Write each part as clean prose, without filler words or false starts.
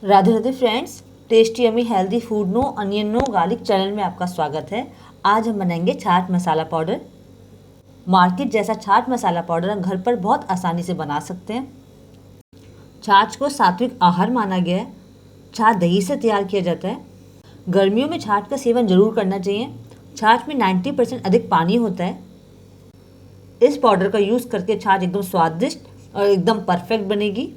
Radhe Radhe friends, tasty yummy healthy food no onion no garlic channel में आपका स्वागत है। आज हम बनाएंगे चाट मसाला पाउडर। मार्केट जैसा चाट मसाला पाउडर हम घर पर बहुत आसानी से बना सकते हैं। छाछ को सात्विक आहार माना गया है। छाछ दही से तैयार किया जाता है। गर्मियों में छाछ का सेवन जरूर करना चाहिए। छाछ में 90% अधिक पानी होता है। इस पाउडर का यूज़ करके छाछ एकदम स्वादिष्ट और एकदम परफेक्ट बनेगी।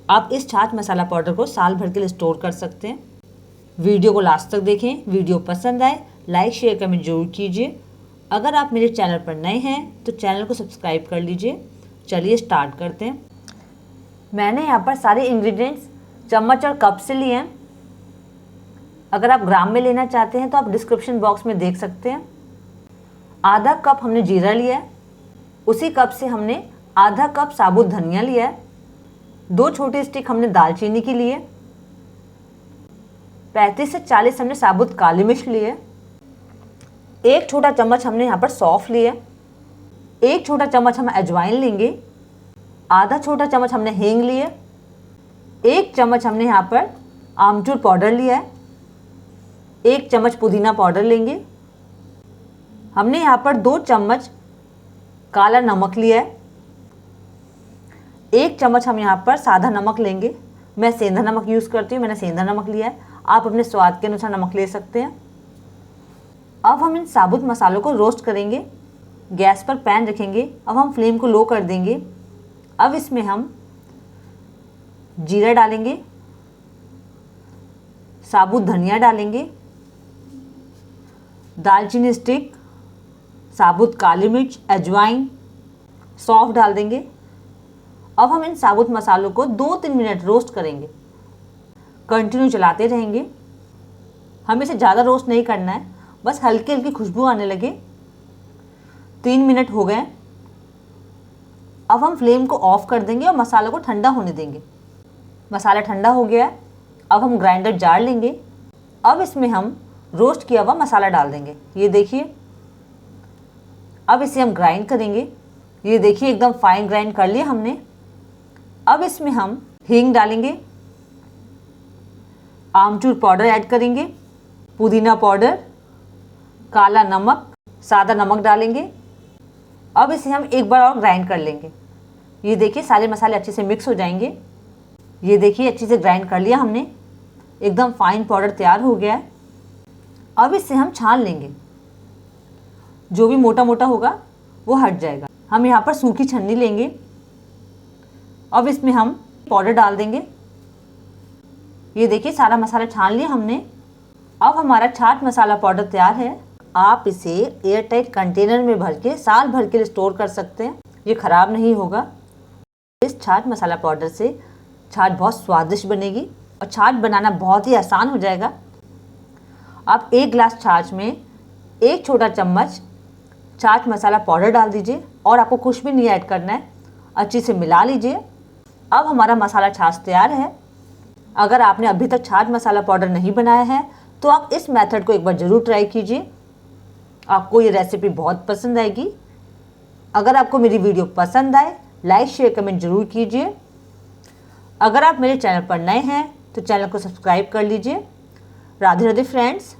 आप इस छाछ मसाला पाउडर को साल भर के लिए स्टोर कर सकते हैं। वीडियो को लास्ट तक देखें। वीडियो पसंद आए लाइक शेयर कमेंट जरूर कीजिए। अगर आप मेरे चैनल पर नए हैं तो चैनल को सब्सक्राइब कर लीजिए। चलिए स्टार्ट करते हैं। मैंने यहाँ पर सारे इंग्रेडिएंट्स चम्मच और कप से लिए हैं। अगर आप ग्राम में लेना चाहते हैं तो आप डिस्क्रिप्शन बॉक्स में देख सकते हैं। आधा कप हमने जीरा लिया है। उसी कप से हमने आधा कप साबुत धनिया लिया है। 2 छोटे स्टिक हमने दालचीनी की लिए। 35 से 40 हमने साबुत काली मिर्च लिए। 1 छोटा चम्मच हमने यहाँ पर सौंफ लिए। 1 छोटा चम्मच हम अजवाइन लेंगे। आधा छोटा चम्मच हमने हींग लिए। 1 चम्मच हमने यहाँ पर आमचूर पाउडर लिया है। 1 चम्मच पुदीना पाउडर लेंगे। हमने यहाँ पर 2 चम्मच काला नमक लिया है। 1 चम्मच हम यहाँ पर सादा नमक लेंगे। मैं सेंधा नमक यूज़ करती हूँ, मैंने सेंधा नमक लिया है। आप अपने स्वाद के अनुसार नमक ले सकते हैं। अब हम इन साबुत मसालों को रोस्ट करेंगे। गैस पर पैन रखेंगे। अब हम फ्लेम को लो कर देंगे। अब इसमें हम जीरा डालेंगे, साबुत धनिया डालेंगे, दालचीनी स्टिक, साबुत काली मिर्च, अजवाइन, सौंफ डाल देंगे। अब हम इन साबुत मसालों को 2-3 मिनट रोस्ट करेंगे। कंटिन्यू चलाते रहेंगे। हमें इसे ज़्यादा रोस्ट नहीं करना है, बस हल्की हल्की खुशबू आने लगे। 3 मिनट हो गए। अब हम फ्लेम को ऑफ कर देंगे और मसालों को ठंडा होने देंगे। मसाला ठंडा हो गया है। अब हम ग्राइंडर जार लेंगे। अब इसमें हम रोस्ट किया हुआ मसाला डाल देंगे। ये देखिए, अब इसे हम ग्राइंड करेंगे। ये देखिए, एकदम फाइन ग्राइंड कर लिया हमने। अब इसमें हम हींग डालेंगे, आमचूर पाउडर ऐड करेंगे, पुदीना पाउडर, काला नमक, सादा नमक डालेंगे। अब इसे हम एक बार और ग्राइंड कर लेंगे। ये देखिए, सारे मसाले अच्छे से मिक्स हो जाएंगे। ये देखिए, अच्छे से ग्राइंड कर लिया हमने। एकदम फाइन पाउडर तैयार हो गया है। अब इसे हम छान लेंगे। जो भी मोटा मोटा होगा वो हट जाएगा। हम यहाँ पर सूखी छन्नी लेंगे। अब इसमें हम पाउडर डाल देंगे। ये देखिए, सारा मसाला छान लिया हमने। अब हमारा चाट मसाला पाउडर तैयार है। आप इसे एयर टाइट कंटेनर में भर के साल भर के लिए स्टोर कर सकते हैं। ये ख़राब नहीं होगा। इस चाट मसाला पाउडर से चाट बहुत स्वादिष्ट बनेगी और चाट बनाना बहुत ही आसान हो जाएगा। आप 1 गिलास छाछ में 1 छोटा चम्मच चाट मसाला पाउडर डाल दीजिए और आपको कुछ भी नहीं ऐड करना है। अच्छे से मिला लीजिए। अब हमारा मसाला छाछ तैयार है। अगर आपने अभी तक चाट मसाला पाउडर नहीं बनाया है तो आप इस मेथड को एक बार ज़रूर ट्राई कीजिए। आपको ये रेसिपी बहुत पसंद आएगी। अगर आपको मेरी वीडियो पसंद आए लाइक शेयर कमेंट जरूर कीजिए। अगर आप मेरे चैनल पर नए हैं तो चैनल को सब्सक्राइब कर लीजिए। राधे राधे फ्रेंड्स।